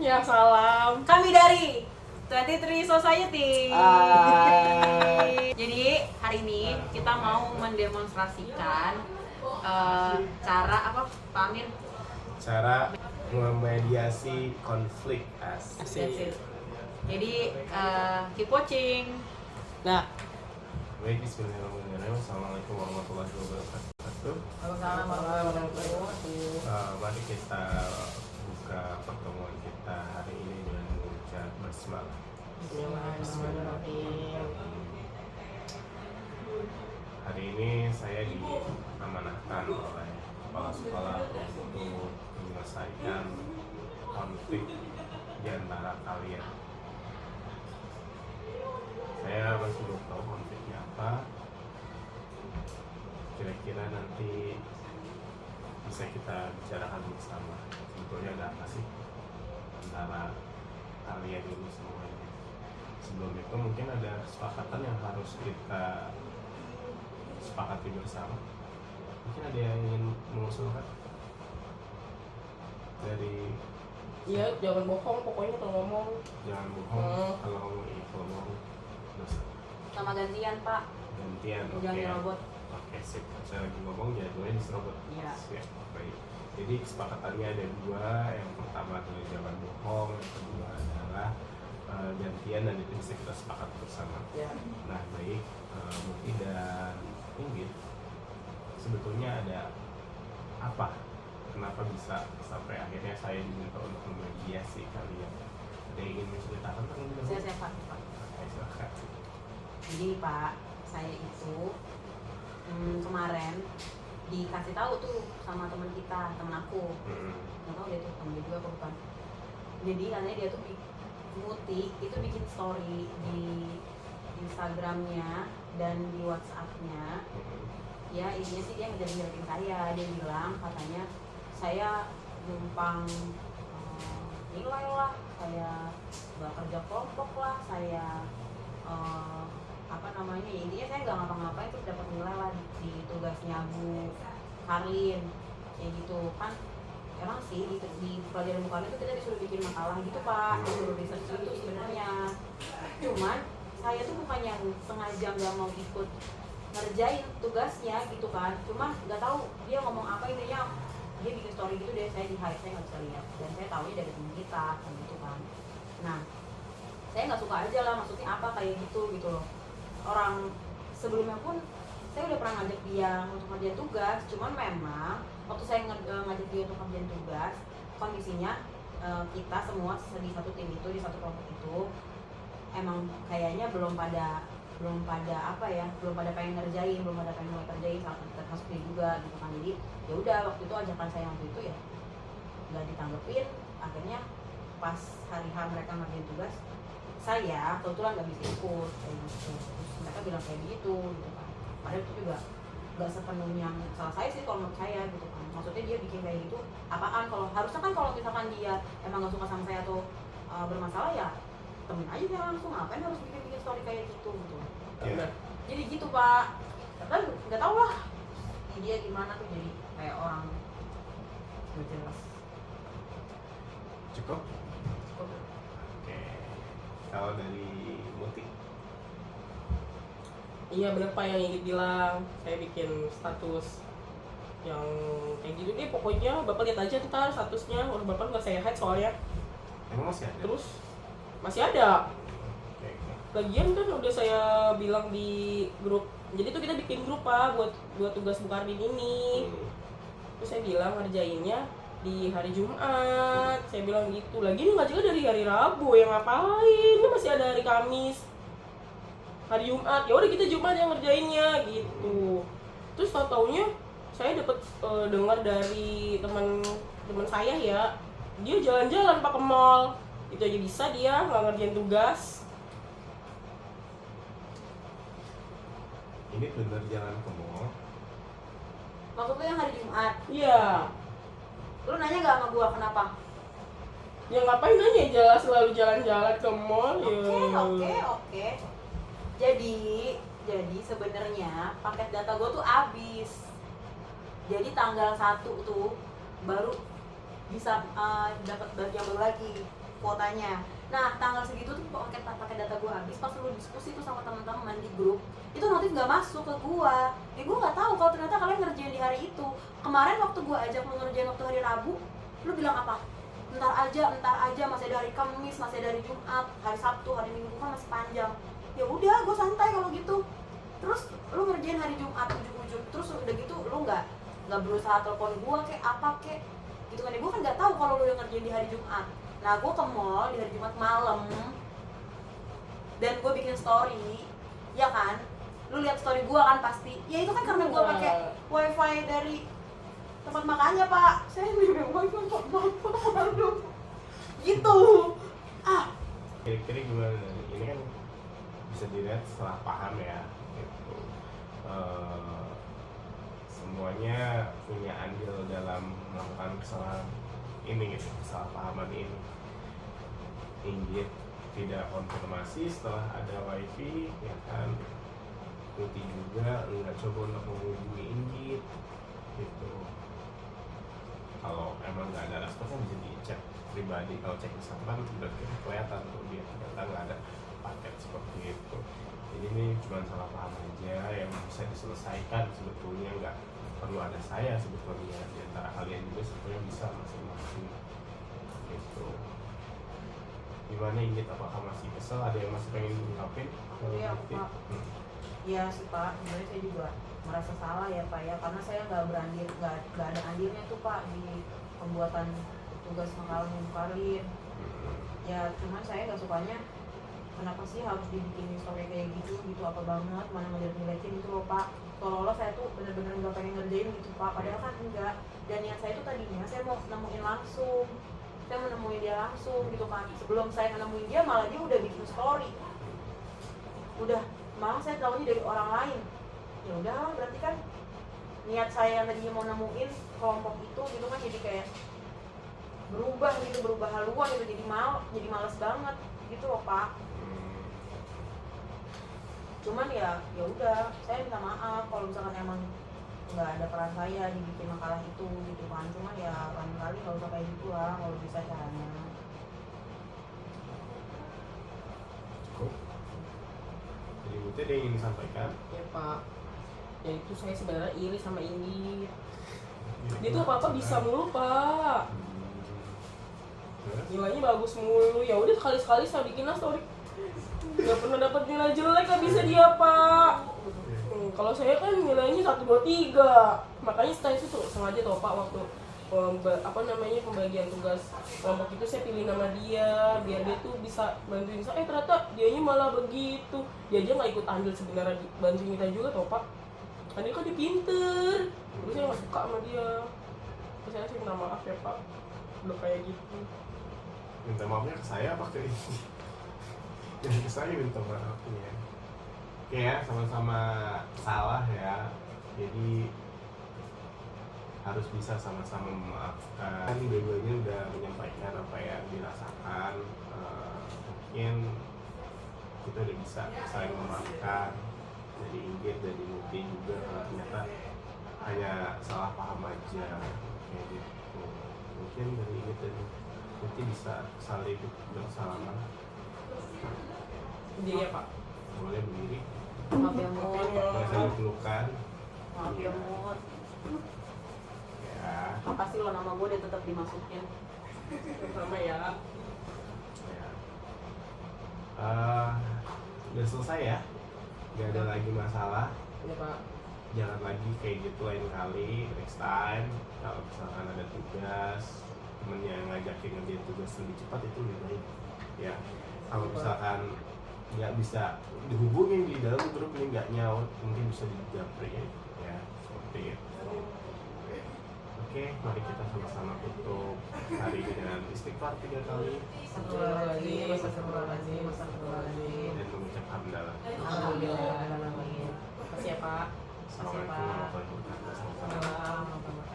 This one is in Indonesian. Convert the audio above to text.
Ya salam. Kami dari 23 Society. Jadi hari ini kita mau mendemonstrasikan cara apa, Pak Amir? Cara memediasi konflik. Asik. Jadi keep watching. Nah, Baik, bismillahirrahmanirrahim. Assalamualaikum warahmatullahi wabarakatuh. Mari kita buka pertemuan kita hari ini dengan mengucap basmalah. Hari ini saya diamanahkan oleh kepala sekolah untuk menyelesaikan konflik di antara kalian. Saya masih belum tahu konfliknya apa. Kira-kira nanti bisa kita bicarakan bersama. Sebetulnya ada apa sih antara kalian ini semuanya? Sebelum itu mungkin ada kesepakatan yang harus kita sepakati bersama. Mungkin ada yang ingin mengusulkan dari iya jangan bohong pokoknya kalau ngomong. jangan bohong. Kalau ngomong kalau ngomong dosa. Sama gantian, Pak. Gantian. Jangan dirobot. Oke, sip. Saya lagi ngomong jadwalnya diserobot. Iya. Siap. Baik. Jadi kesepakatannya ada dua. Yang pertama adalah jangan bohong. Yang kedua adalah gantian, dan itu bisa kita sepakat bersama. Ya. Nah, baik. Muti dan Inggit, sebetulnya ada apa? Kenapa bisa sampai akhirnya saya diminta untuk memediasi kalian? Ada yang ingin menceritakan terlebih dahulu? Saya Pak. Oke, silakan. Jadi Pak, saya itu kemarin dikasih tahu tuh sama teman kita, teman aku. Nggak tahu dia tuh teman dia juga apa bukan. Jadi katanya dia tuh Muti itu bikin story di Instagramnya dan di WhatsAppnya. Ya intinya sih dia ngejelekin saya. Dia bilang katanya saya numpang nilai lah, saya gak kerja kelompok lah, saya apa namanya ya, intinya saya nggak ngapa-ngapain terus dapat nilai lah di tugasnya Bu Karlin kayak gitu kan. Emang sih di pelajaran Bu Karlin itu kita disuruh bikin makalah gitu Pak, disuruh research itu sebenarnya. Cuman saya tuh bukan yang sengaja nggak mau ikut ngerjain tugasnya gitu kan, cuma nggak tahu dia ngomong apa, intinya dia bikin story gitu deh, saya di hide, saya nggak bisa lihat, dan saya tahunya dari temen kita kan gitu kan. Nah saya nggak suka aja lah, maksudnya apa kayak gitu loh. Orang sebelumnya pun saya udah pernah ngajak dia untuk ngerjain tugas, cuman memang waktu saya ngajak dia untuk ngerjain tugas, kondisinya kita semua di satu tim itu, di satu kelompok itu emang kayaknya belum pada apa ya, belum pada pengen ngerjain, belum pada pengen mulai kerjain, termasuk dia juga gitu kan. Jadi ya udah, waktu itu ajakan saya waktu itu ya nggak ditanggepin. Akhirnya pas hari H mereka ngerjain tugas, saya kebetulan nggak bisa ikut kayak gitu. Terus mereka bilang kayak gitu kan. Padahal itu juga nggak sepenuhnya salah saya sih kalau menurut saya gitu kan. Maksudnya dia bikin kayak gitu apaan, kalau harusnya kan kalau misalkan dia emang nggak suka sama saya atau bermasalah ya temen aja dia langsung, ngapain harus bikin story kayak gitu gitu. Ya. Jadi gitu Pak, kan nggak tahu lah dia gimana tuh, jadi kayak orang nggak jelas. Cukup? Oke. Kalau dari Muti? Iya bener Pak yang Ingrid bilang, saya bikin status yang kayak gitu deh pokoknya. Bapak lihat aja ntar statusnya, udah Bapak nggak saya hide soalnya. Emang masih ada? Terus masih ada. Oke. Lagian kan udah saya bilang di grup. Jadi tuh kita bikin grup Pak buat tugas Bu Karlin ini. Terus saya bilang ngerjainnya di hari Jumat. Saya bilang gitu. Lagi ini ngajinya dari hari Rabu, yang ngapain? Ini masih ada hari Kamis. Hari Jumat. Ya udah kita Jumat yang ngerjainnya gitu. Terus taunya saya dapat dengar dari teman saya ya. Dia jalan-jalan Pak ke mall. Itu aja bisa dia nggak ngerjain tugas. Ini bener jalan ke mall? Maksudnya yang hari Jumat? Iya. Lu nanya gak sama gua kenapa? Ya ngapain nanya, jelas selalu jalan-jalan ke mall ya. Oke. Jadi sebenarnya paket data gua tuh habis. Jadi tanggal 1 tuh baru bisa dapat yang baru lagi. kuotanya. Nah tanggal segitu tuh pakai data gue habis, pas lu diskusi tuh sama teman-teman di grup itu notif nggak masuk ke gue. Ya gue nggak tahu kalau ternyata kalian ngerjain di hari itu. Kemarin waktu gue ajak lu ngerjain waktu hari Rabu, lu bilang apa? Ntar aja, masih ada hari Kamis, masih ada hari Jumat, hari Sabtu, hari Minggu kan masih panjang. Ya udah, gue santai kalau gitu. Terus lu ngerjain hari Jumat ujung-ujung, terus udah gitu lu nggak berusaha telepon gue kayak apa kayak gitu kan. Ya gue kan nggak tahu kalau lu udah ngerjain di hari Jumat. Nah gue ke mall di hari Jumat malam dan gue bikin story, ya kan? Lu lihat story gue kan pasti. Ya itu kan karena gue pakai wifi dari tempat makannya pak. Saya pakai wifi tempat makan, aduh. Gitu. Kira-kira gimana? Ini kan bisa dilihat setelah paham ya. Gitu. Semuanya punya andil dalam melakukan kesalahan ini gitu, kesalahpahaman ini. Inggit tidak konfirmasi setelah ada wifi, ya kan? Putih juga nggak coba untuk menghubungi Inggit gitu. Kalau emang nggak ada respon kan bisa dicek pribadi. Kalau cek bersama kan berarti kelihatan tuh dia ternyata nggak ada paket seperti itu. Jadi ini cuma salah paham aja yang bisa diselesaikan sebetulnya, nggak perlu ada saya sebetulnya. Di antara kalian juga sebetulnya bisa masing-masing gitu. Gimana Inggit, apakah masih kesel? Ada yang masih pengen diungkapin? Iya pak. Iya sih pak, sebenarnya saya juga merasa salah ya pak ya, karena saya nggak ada andilnya tuh pak di pembuatan tugas makalah Bukarin. Ya cuman saya nggak sukanya kenapa sih harus dibikin story kayak gitu apa banget, mana ngejelek-jelekin itu loh pak. Seolah-olah saya tuh bener-bener nggak pengen ngerjain gitu pak, padahal kan enggak. Dan niat saya tuh tadinya saya mau nemuin langsung, saya menemui dia langsung gitu kan. Sebelum saya menemui dia malah dia udah bikin story, malah saya tahunya dari orang lain. Ya udah berarti kan niat saya yang tadinya mau nemuin kelompok itu gitu kan jadi kayak berubah haluan gitu, jadi males banget gitu loh pak. Cuman ya udah saya minta maaf kalau misalkan emang nggak ada peran saya dibikin makalah itu gitu kan. Cuman ya lain kali nggak usah kayak gitu lah kalau bisa caranya. Cukup. Jadi Buti ada yang ingin disampaikan? Ya pak, ya itu saya sebenarnya iri sama Inggit. Dia tuh apa-apa bisa mulu pak, nilainya bagus mulu. Ya udah sekali-sekali saya bikin story nggak pernah dapat nilai jelek, nggak bisa dia pak. Kalau saya kan nilainya 1, 2, 3, makanya saya itu tuh sengaja tau pak waktu pembagian tugas kelompok itu saya pilih nama dia biar dia tuh bisa bantuin saya. Ternyata dianya malah begitu, dia aja nggak ikut andil sebenarnya bantuin kita juga tau pak. Kan dia pinter, terus saya nggak suka sama dia. Terus saya sih minta maaf ya pak, udah kayak gitu. Minta maafnya ke saya apa ke ini? Yang ke saya minta maafnya. Oke ya, sama-sama salah ya. Jadi harus bisa sama-sama memaafkan. Kan dua-duanya udah menyampaikan apa yang dirasakan. Mungkin kita udah bisa saling memaafkan. Dari Inggit, dari Muti juga ternyata hanya salah paham aja kayak gitu. Mungkin dari Inggit dan Muti bisa saling bersalaman. Dia ya pak, Boleh berdiri. Maaf ya Mut. Boleh saling pelukan. Maaf ya Mut. Ya. Makasih lo nama gue dan tetap dimasukin. sama ya. Ya. Udah selesai ya. Gak ada lagi masalah. Ya pak. Jangan lagi kayak gitu lain kali. Next time kalau misalkan ada tugas, temennya yang ngajakin ngerjain tugas lebih cepat itu lebih baik. Ya. Kalau misalkan nggak bisa dihubungin di dalam grup ini nggak nyaut, mungkin bisa dijapri ya seperti itu. Oke, mari kita sama-sama tutup hari dengan istighfar 3 kali Astagfirullahaladzim. dan mengucap hamdalah. Alhamdulillah. Makasih ya pak. Assalamualaikum warahmatullahi wabarakatuh. Salam.